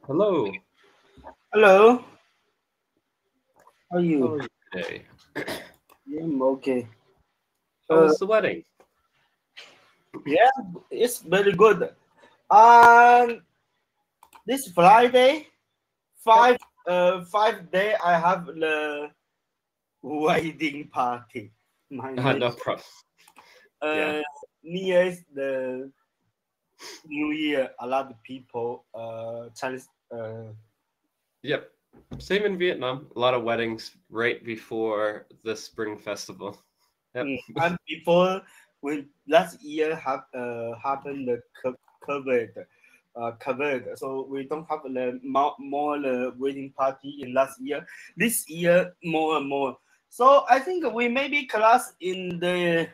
Hello. Hello, how are How you? are you today? Yeah, I'm okay. How Uh, was the wedding? yeah, it's very good. And this Friday, Yep. 5 day, I have the wedding party. My name, No problem. Yeah. uh, New Year's the New Year. A lot of people, Chinese, Yep. Same in Vietnam. A lot of weddings right before the spring festival. Yep. and before when last year have happened the COVID, covered. So we don't have the more the wedding party in last year. This year more and more. So I think we maybe class in the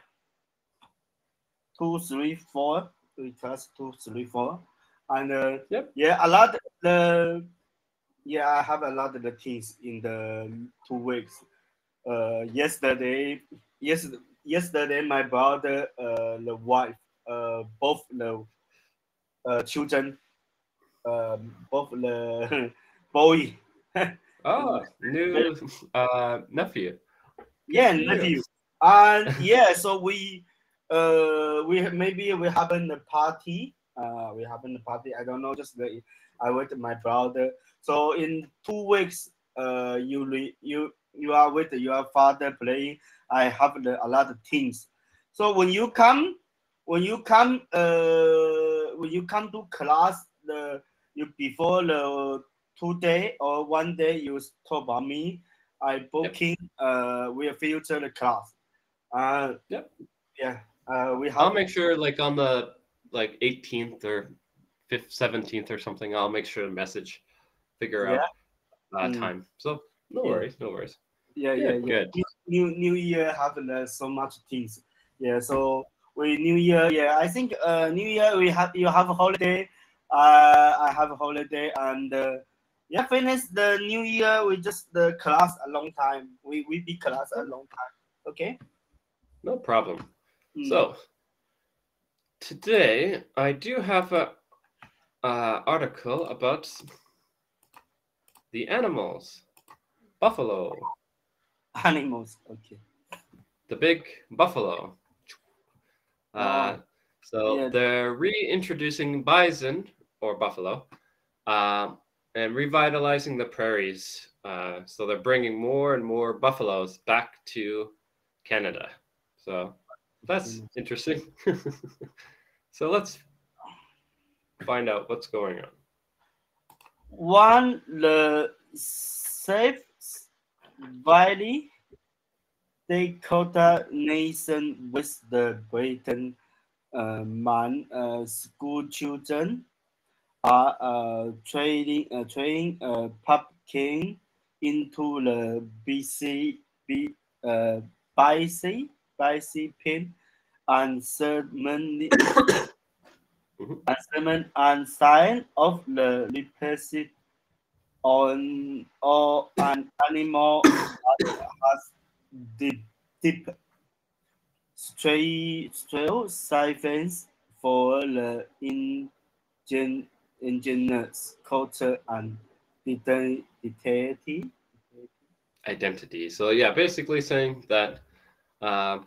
2, 3, 4. We class 2, 3, 4, and Yep. yeah, a lot the yeah I have a lot of the things in the 2 weeks. Yesterday, yesterday, my brother, the wife, both the children, both the boy, Oh, very- new nephew. Good yeah, for you. nephew, and yeah, so we maybe we having a party. We having a party. I don't know. I went to my brother. So in 2 weeks, you are with your father playing. I have a lot of things. So when you come to class, you before the 2 day or 1 day, you talk about me. I Yep. booking we future the class. Uh, Yep. yeah, we I'll have make sure like on the 18th or 5th, 17th or something, I'll make sure to message, figure yeah, out mm, time. So no yeah, worries, no worries. yeah. Good, good. New Year have so much things. Yeah, so we New Year. Yeah, I think New Year we have you have a holiday. I have a holiday and yeah, finish the New Year. We just the class a long time. We be class a Yep. long time. Okay. No problem. Mm. So today I do have a article about the animals. Buffalo, Animals. Okay. the big buffalo. Oh Uh, so yeah. they're reintroducing bison or buffalo uh, and revitalizing the prairies. So they're bringing more and more buffaloes back to Canada. So that's interesting. So let's find out what's going on. One the Safe Valley Dakota Nation with the Britain man school children are trading pumpkin into the B, uh, BC pin and Mhm. sermon and sign of the leprosy on or an animal has deep, deep trail siphons for the indigenous culture and identity. Identity. So yeah, basically saying that um,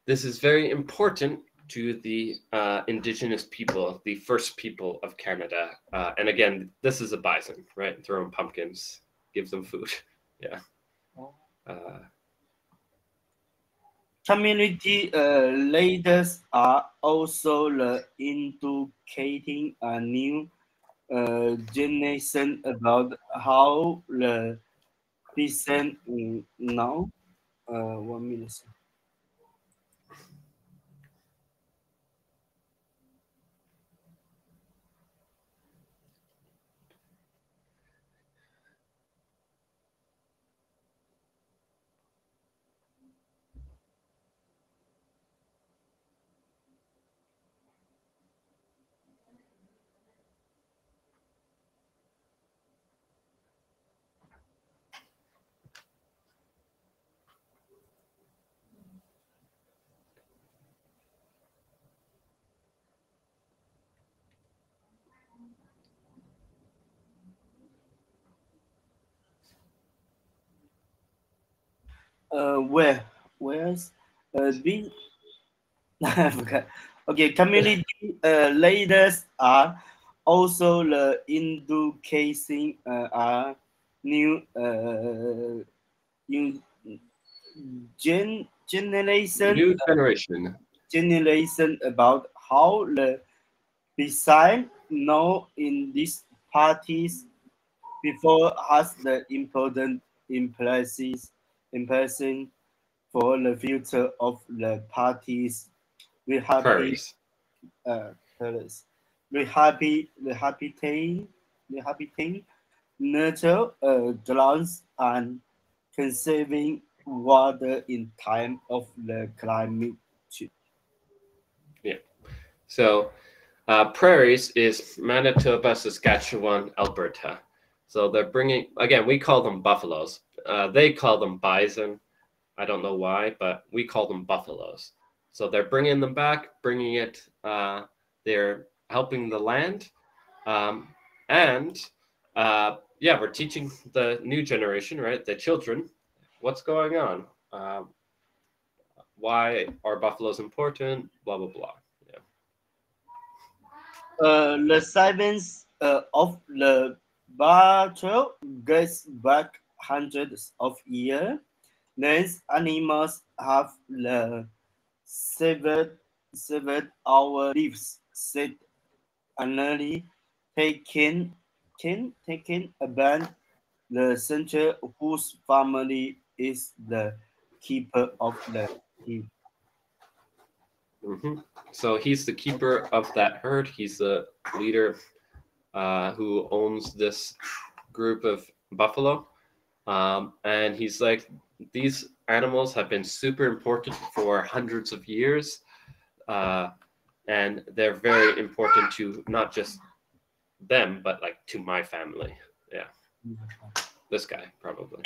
this is very important to the indigenous people, the first people of Canada. And again, this is a bison, right? Throw them pumpkins, gives them food. Yeah. Uh, Community leaders are also educating a new generation about how the descent now. 1 minute. Where's be I forgot. Okay, community leaders are also the indicating are new new generation New generation. generation about how the design know in these parties before has the important impression for the future of the parties. We happy Prairies. palace. Rehabilitating nurture grounds and conserving water in time of the climate change. Yeah. So prairies is Manitoba, Saskatchewan, Alberta. So they're bringing, again, we call them buffaloes. They call them bison. I don't know why, but we call them buffaloes. So they're bringing them back, bringing it, they're helping the land. Um, and yeah, we're teaching the new generation, right? The children, what's going on. Why are buffaloes important? Blah, blah, blah. Yeah. The science of the battle goes back hundreds of years. These animals have the severed our lives set annually taken a band the center whose family is the keeper of the sheep. Hmm. So he's the keeper of that herd. He's the leader who owns this group of buffalo. And he's like, these animals have been super important for hundreds of years. Uh, and they're very important to not just them, but like to my family. Yeah. This guy, probably.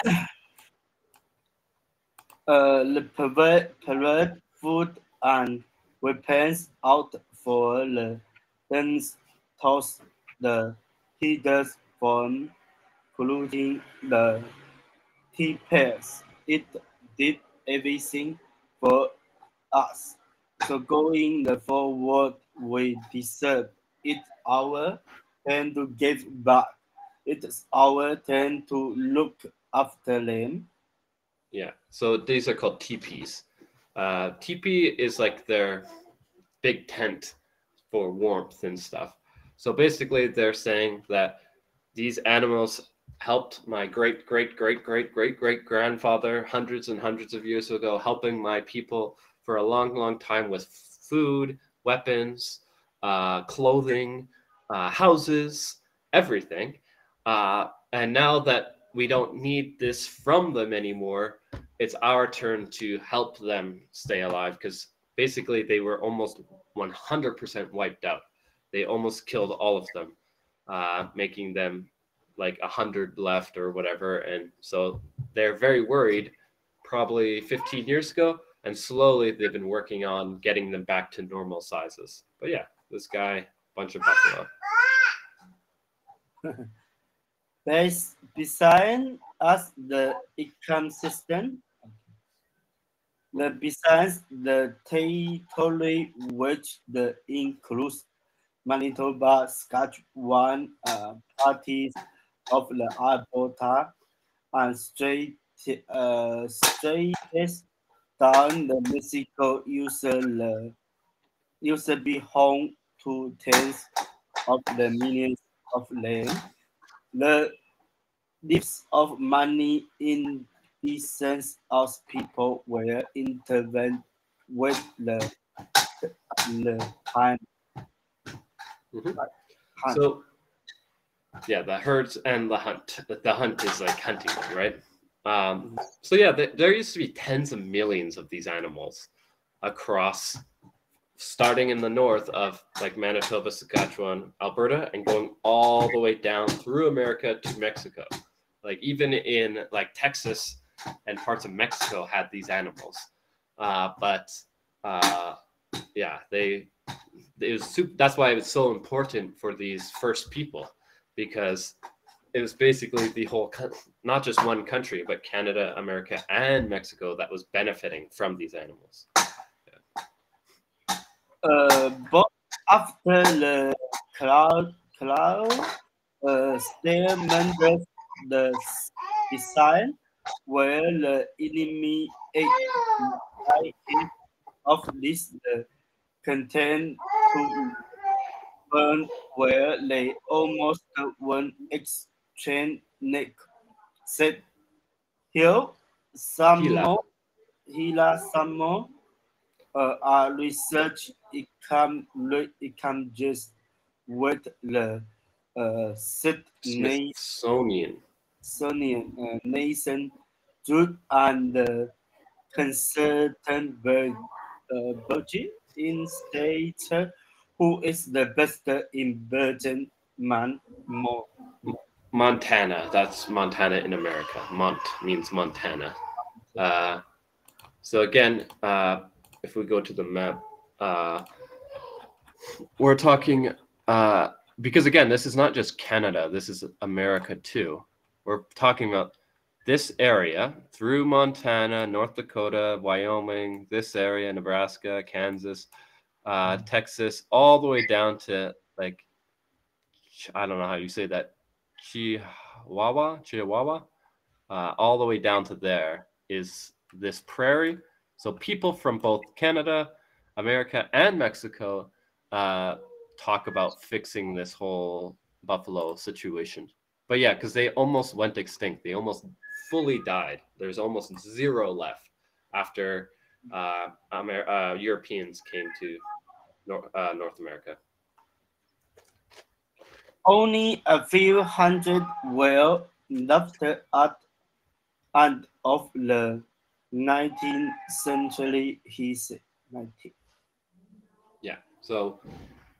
The pervert food and weapons out for the dance toss the heaters from polluting the T-pairs. It did everything for us. So going the forward, we deserve it our turn to give back. It's our turn to look after them. Yeah. So these are called teepees. Teepee is like their big tent for warmth and stuff. So basically, they're saying that these animals helped my great great great great great great grandfather hundreds and hundreds of years ago, helping my people for a long, long time with food, weapons, clothing, houses, everything. And now that we don't need this from them anymore, it's our turn to help them stay alive because basically they were almost 100% wiped out. They almost killed all of them, making them like 100 left or whatever. And so they're very worried probably 15 years ago. And slowly they've been working on getting them back to normal sizes. But yeah, this guy, bunch of buffalo. There's beside us the ecosystem, the besides the territory which the includes Manitoba, Saskatchewan, parties of the Alberta, and straightest down the Mexico used to be home to tens of the millions of land. The deeds of money in the sense of people were intervened with the time. Mhm. Hunt. So yeah, the herds and the hunt. The hunt is like hunting them, right? So yeah, there used to be tens of millions of these animals across, starting in the north of like Manitoba, Saskatchewan, Alberta, and going all the way down through America to Mexico. Like even in like Texas and parts of Mexico had these animals, but yeah, that's why it was so important for these first people because it was basically the whole, not just one country, but Canada, America, and Mexico that was benefiting from these animals. But after the cloud stalements the design where the enemy of this content to burn where they almost one exchange neck said here some more Hila some more our research it come just with the Smithsonian nation truth and the consultant budget in state who is the best in virgin man more. Montana. That's Montana in America. Mont means Montana. So again, if we go to the map, we're talking because again, this is not just Canada. This is America too. We're talking about this area through Montana, North Dakota, Wyoming, this area, Nebraska, Kansas, Texas, all the way down to like, I don't know how you say that, Chihuahua, all the way down to there is this prairie. So people from both Canada, America, and Mexico talk about fixing this whole buffalo situation. But yeah, because they almost went extinct. They almost fully died. There's almost zero left after Europeans came to North America. Only a few hundred were left at end of the 19th century, he said. Yeah, so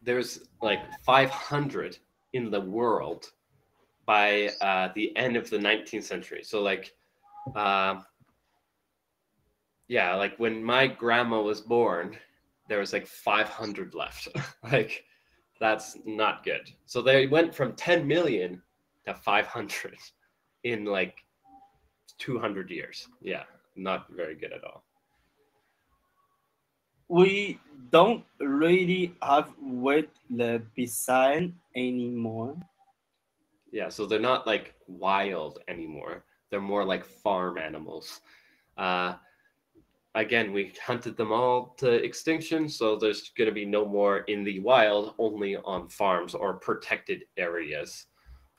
there's like 500 in the world by the end of the 19th century. So like, yeah, like when my grandma was born, there was like 500 left. Like, that's not good. So they went from 10 million to 500 in like 200 years. Yeah, not very good at all. We don't really have with the bison anymore. Yeah, so they're not like wild anymore. They're more like farm animals. Again, we hunted them all to extinction, so there's going to be no more in the wild, only on farms or protected areas.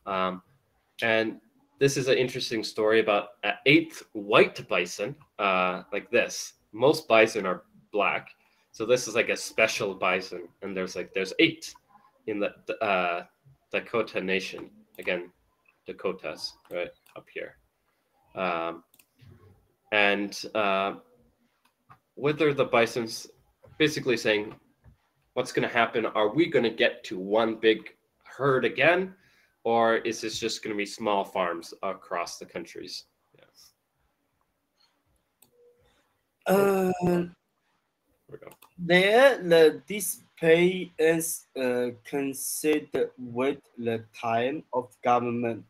And this is an interesting story about an eighth white bison, like this. Most bison are black, so this is like a special bison, and there's 8 in the Dakota Nation. Again, Dakotas, right up here. Whether the bison's basically saying, what's going to happen? Are we going to get to one big herd again? Or is this just going to be small farms across the countries? Yeah. The display is considered with the time of government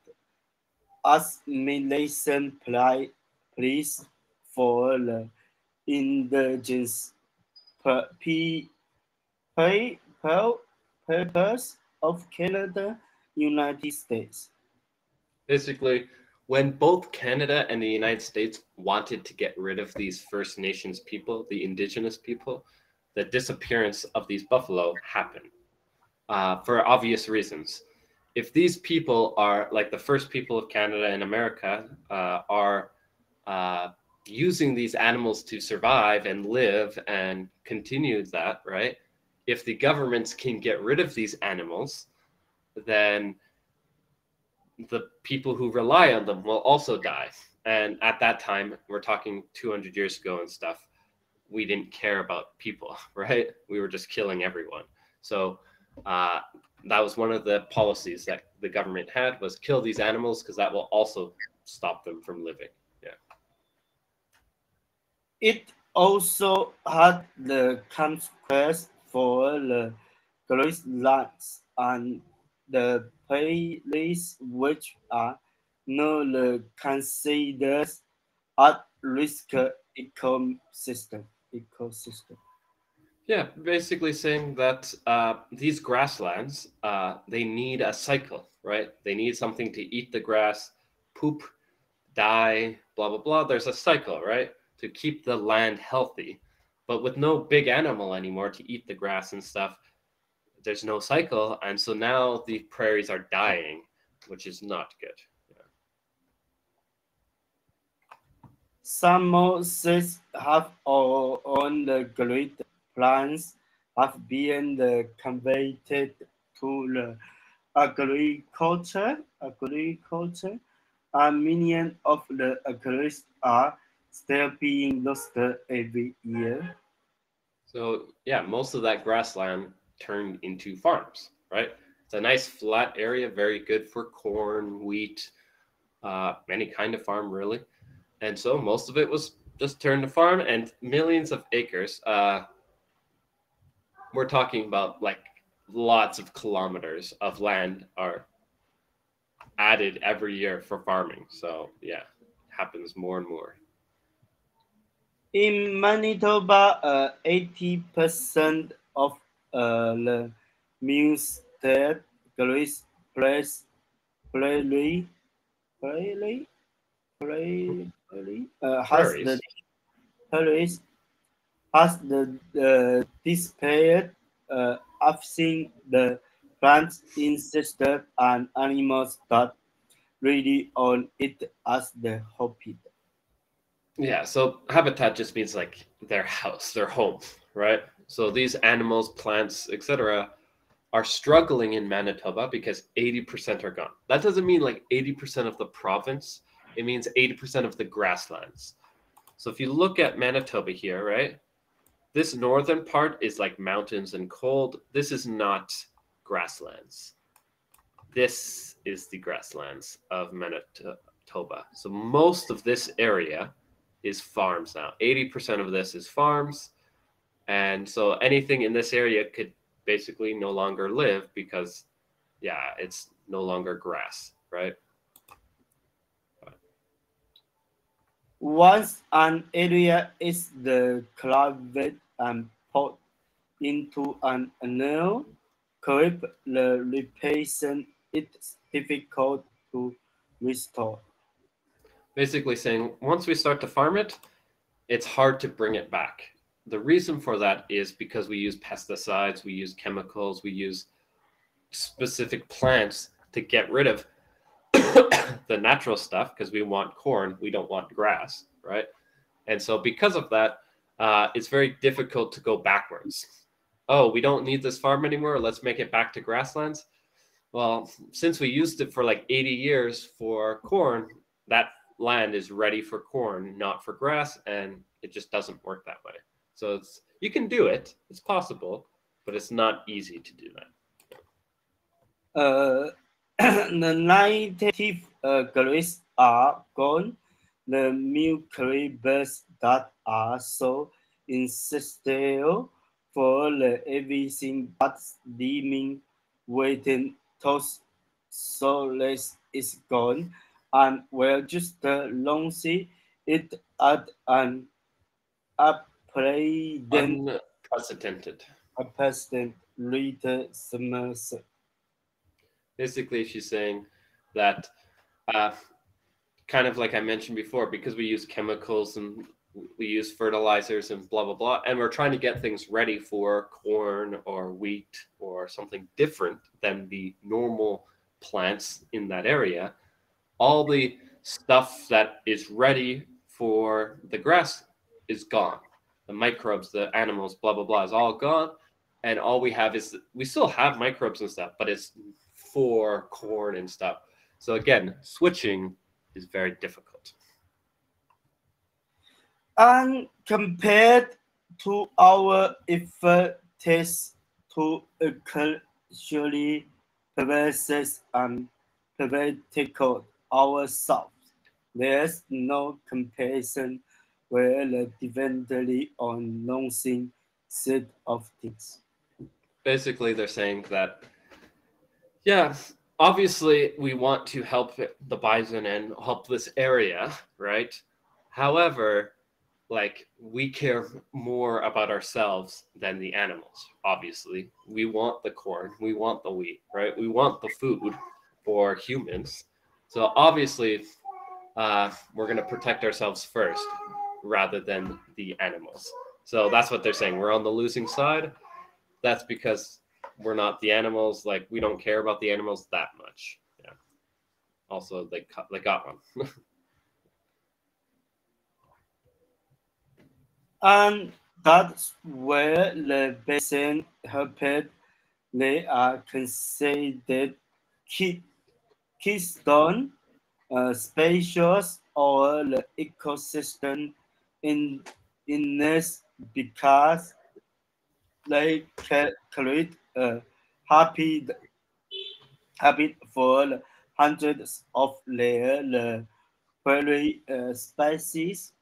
as militant police for the indigenous purpose of Canada, United States. Basically, when both Canada and the United States wanted to get rid of these First Nations people, the indigenous people, the disappearance of these buffalo happened for obvious reasons. If these people are like the first people of Canada and America are using these animals to survive and live and continue that, right? If the governments can get rid of these animals, then the people who rely on them will also die. And at that time, we're talking 200 years ago and stuff, we didn't care about people, right? We were just killing everyone. So that was one of the policies that the government had, was kill these animals, because that will also stop them from living. Yeah. It also had the consequence for the grasslands and the prairies which are not considered at risk ecosystem. Yeah, basically saying that these grasslands, they need a cycle, right? They need something to eat the grass, poop, die, blah, blah, blah. There's a cycle, right? To keep the land healthy. But with no big animal anymore to eat the grass and stuff, there's no cycle. And so now the prairies are dying, which is not good. Some Moses have on the great plans have been converted to the agriculture, and millions of the acres are still being lost every year. So yeah, most of that grassland turned into farms, right? It's a nice flat area, very good for corn, wheat, any kind of farm really. And so most of it was just turned to farm, and millions of acres. We're talking about like lots of kilometers of land are added every year for farming. So yeah, happens more and more. In Manitoba, 80% of the Munster Grace Prairie, Prairie, has the Prairies. prairies has the despaired of seeing the plants, insects, and animals that really on it as the hobby. Yeah, so habitat just means like their house, their home, right? So these animals, plants, etc., are struggling in Manitoba because 80% are gone. That doesn't mean like 80% of the province, it means 80% of the grasslands. So if you look at Manitoba here, right? This northern part is like mountains and cold. This is not grasslands. This is the grasslands of Manitoba. So most of this area is farms now. 80% of this is farms. And so anything in this area could basically no longer live because, yeah, it's no longer grass, right? Once an area is the carved and put into an annual curve, the replacement is difficult to restore. Basically saying once we start to farm it, it's hard to bring it back. The reason for that is because we use pesticides, we use chemicals, we use specific plants to get rid of the natural stuff because we want corn, we don't want grass, right? And so because of that, it's very difficult to go backwards. Oh, we don't need this farm anymore. Let's make it back to grasslands. Well, since we used it for like 80 years for corn, that land is ready for corn, not for grass, and it just doesn't work that way. So it's you can do it, it's possible, but it's not easy to do that. Uh, the native grays are gone. The microbes that are so essential for the everything that's deeming waiting toss so less is gone, and we're just launching it at an Unprecedented. unprecedented rate semester. Basically, she's saying that uh, kind of like I mentioned before, because we use chemicals and we use fertilizers and blah blah blah, and we're trying to get things ready for corn or wheat or something different than the normal plants in that area. All the stuff that is ready for the grass is gone. The microbes, the animals, blah blah blah, is all gone, and all we have is we still have microbes and stuff, but it's for corn and stuff. So again, switching is very difficult. And compared to our efforts to culturally perverse and political ourselves, there's no comparison relatively on launching set of things. Basically, they're saying that Yeah, obviously we want to help the bison and help this area, right? However, like we care more about ourselves than the animals. Obviously, we want the corn, we want the wheat, right? We want the food for humans. So obviously, we're going to protect ourselves first rather than the animals. So that's what they're saying. We're on the losing side. That's because we're not the animals. Like we don't care about the animals that much. Yeah. Also, they got one. And that's where the basin helped. They are considered key, keystone species or the ecosystem in this because they create a happy habit for hundreds of the prairie species.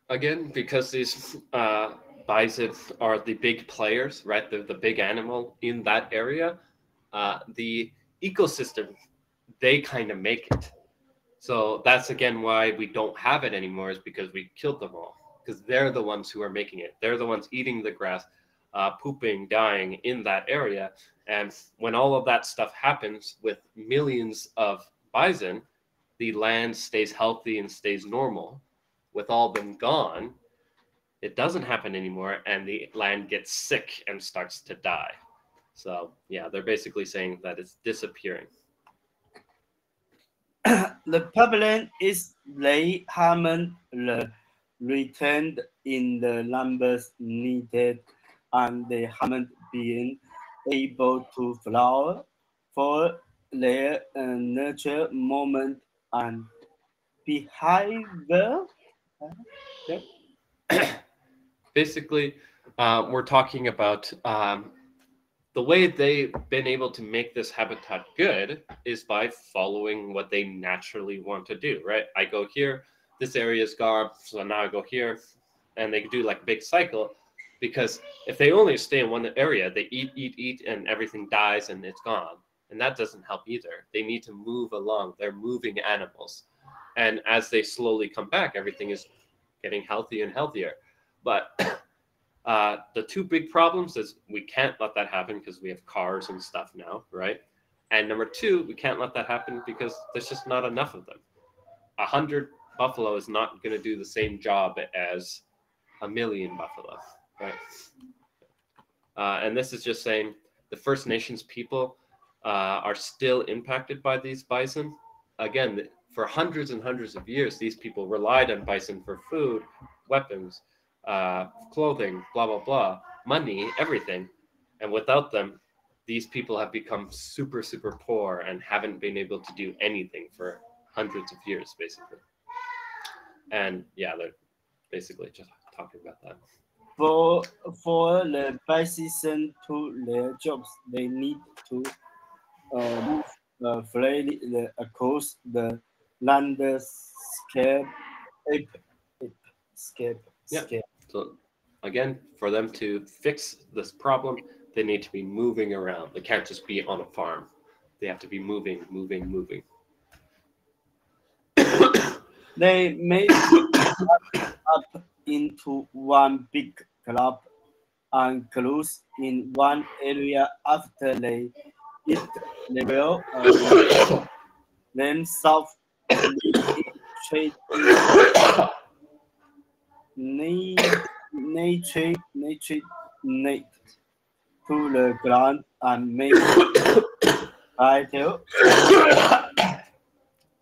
Again, because these bison are the big players, right? They're the big animal in that area. The ecosystem, they kind of make it. So that's again why we don't have it anymore, is because we killed them all. Because they're the ones who are making it. They're the ones eating the grass, pooping, dying in that area. And when all of that stuff happens with millions of bison, the land stays healthy and stays normal. With all them gone, it doesn't happen anymore, and the land gets sick and starts to die. So yeah, they're basically saying that it's disappearing. The problem is they haven't returned in the numbers needed, and they haven't been able to flower for their nature moment and behavior. Yep. Basically, we're talking about the way they've been able to make this habitat good is by following what they naturally want to do, right? I go here, this area is gone, so now I go here, and they do like a big cycle. Because if they only stay in one area, they eat, eat, eat, and everything dies and it's gone. And that doesn't help either. They need to move along. They're moving animals. And as they slowly come back, everything is getting healthy and healthier. But the two big problems is we can't let that happen because we have cars and stuff now, right? And number two, we can't let that happen because there's just not enough of them. 100 buffalo is not going to do the same job as a million buffalo, right? And this is just saying the First Nations people are still impacted by these bison. Again, for hundreds and hundreds of years, these people relied on bison for food, weapons, clothing, blah, blah, blah, money, everything. And without them, these people have become super, super poor and haven't been able to do anything for hundreds of years, basically. And yeah, they're basically just talking about that. For the bison to their jobs, they need to move freely across the landscape. Scape, Yeah. scape. So again, for them to fix this problem, they need to be moving around. They can't just be on a farm. They have to be moving, moving, moving. They may up into one big club and close in one area after they eat. They will themselves nitrate nitrate to the ground and make title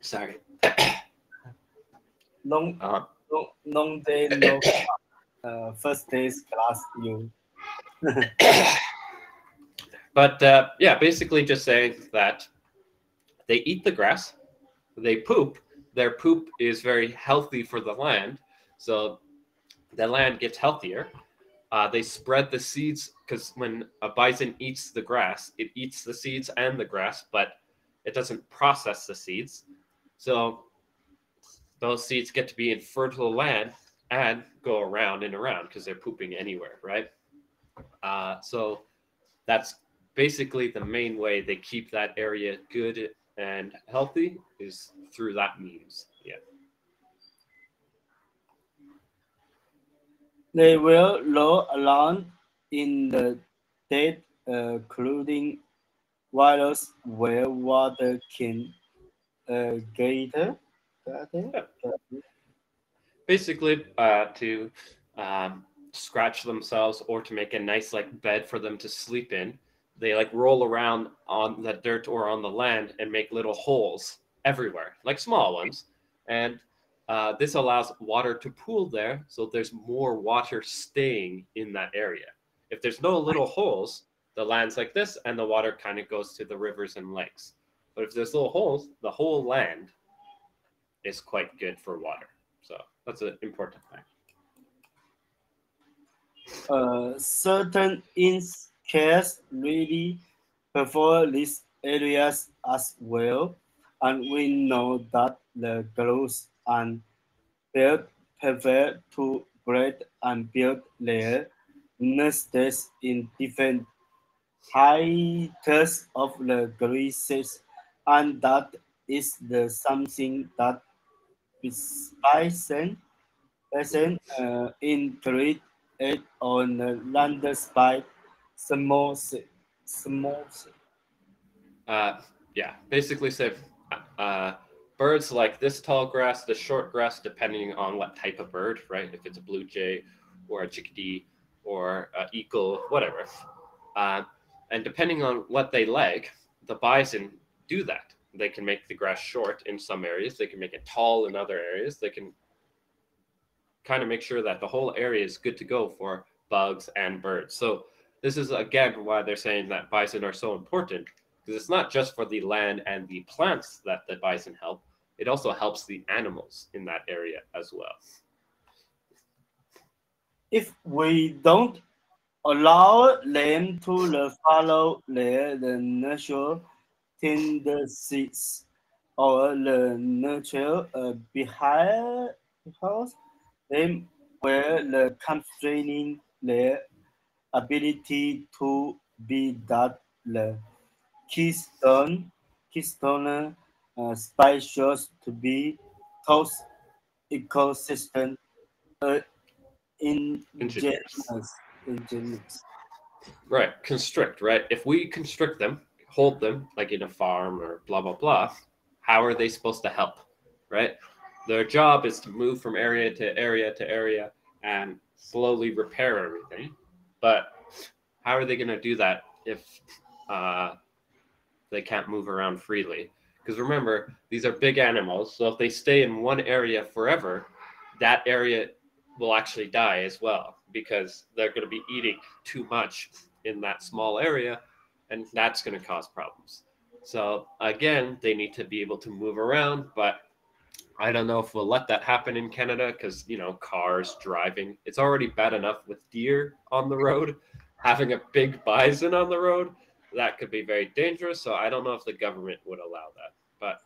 Sorry. long Uh, long day no first day's class you. but yeah, basically just saying that they eat the grass, they poop. Their poop is very healthy for the land, so the land gets healthier. They spread the seeds because when a bison eats the grass, it eats the seeds and the grass, but it doesn't process the seeds. So those seeds get to be in fertile land and go around and around because they're pooping anywhere, right? So that's basically the main way they keep that area good and healthy is through that means. Yeah. They will roll around in the dead, including waters where water can gather. Yeah. Basically, to scratch themselves or to make a nice like bed for them to sleep in, they like roll around on the dirt or on the land and make little holes everywhere, like small ones, and this allows water to pool there, so there's more water staying in that area. If there's no little holes, the land's like this, and the water kind of goes to the rivers and lakes. But if there's little holes, the whole land is quite good for water. So that's an important thing. Certain insects really prefer these areas as well, and we know that the growth and bird prefer to breed and build their nests in different heights of the grasses, and that is the something that bison integrate it on the landscape small small. Yeah, basically say uh, birds like this tall grass, the short grass, depending on what type of bird, right? If it's a blue jay or a chickadee or an eagle, whatever. Uh, and depending on what they like, the bison do that. They can make the grass short in some areas. They can make it tall in other areas. They can kind of make sure that the whole area is good to go for bugs and birds. So this is again why they're saying that bison are so important, because it's not just for the land and the plants that the bison help, it also helps the animals in that area as well. If we don't allow them to follow the natural tendencies or the nature behind them, where the constraining their ability to be that the keystone species to be those ecosystem uh, Engineers. ingenious. Right, constrict, right? If we constrict them, hold them like in a farm or blah, blah, blah, how are they supposed to help, right? Their job is to move from area to area to area and slowly repair everything. But how are they going to do that if they can't move around freely? Because remember, these are big animals. So if they stay in one area forever, that area will actually die as well, because they're going to be eating too much in that small area, and that's going to cause problems. So again, they need to be able to move around, but I don't know if we'll let that happen in Canada because, cars driving. It's already bad enough with deer on the road. Having a big bison on the road, that could be very dangerous. So I don't know if the government would allow that. But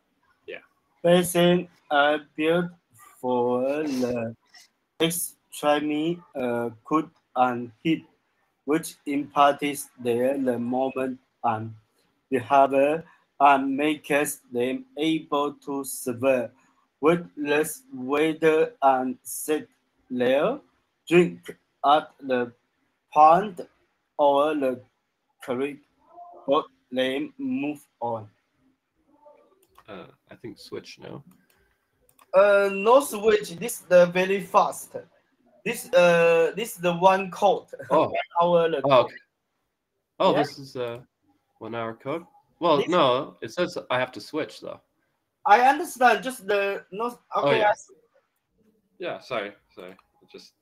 yeah. Basin are built for the extreme could and heat, which imparts their the moment and behavior and makes them able to survive with less weather and sit there, drink at the pond or the creek, but then move on. I think switch now. No switch. This the very fast. This the one code. Oh, 1 hour the oh, code. okay. Oh, Yeah. this is a 1 hour code. Well, This no, it says I have to switch though. I understand. Just the no. Oh Okay. yeah, yeah. Sorry. It just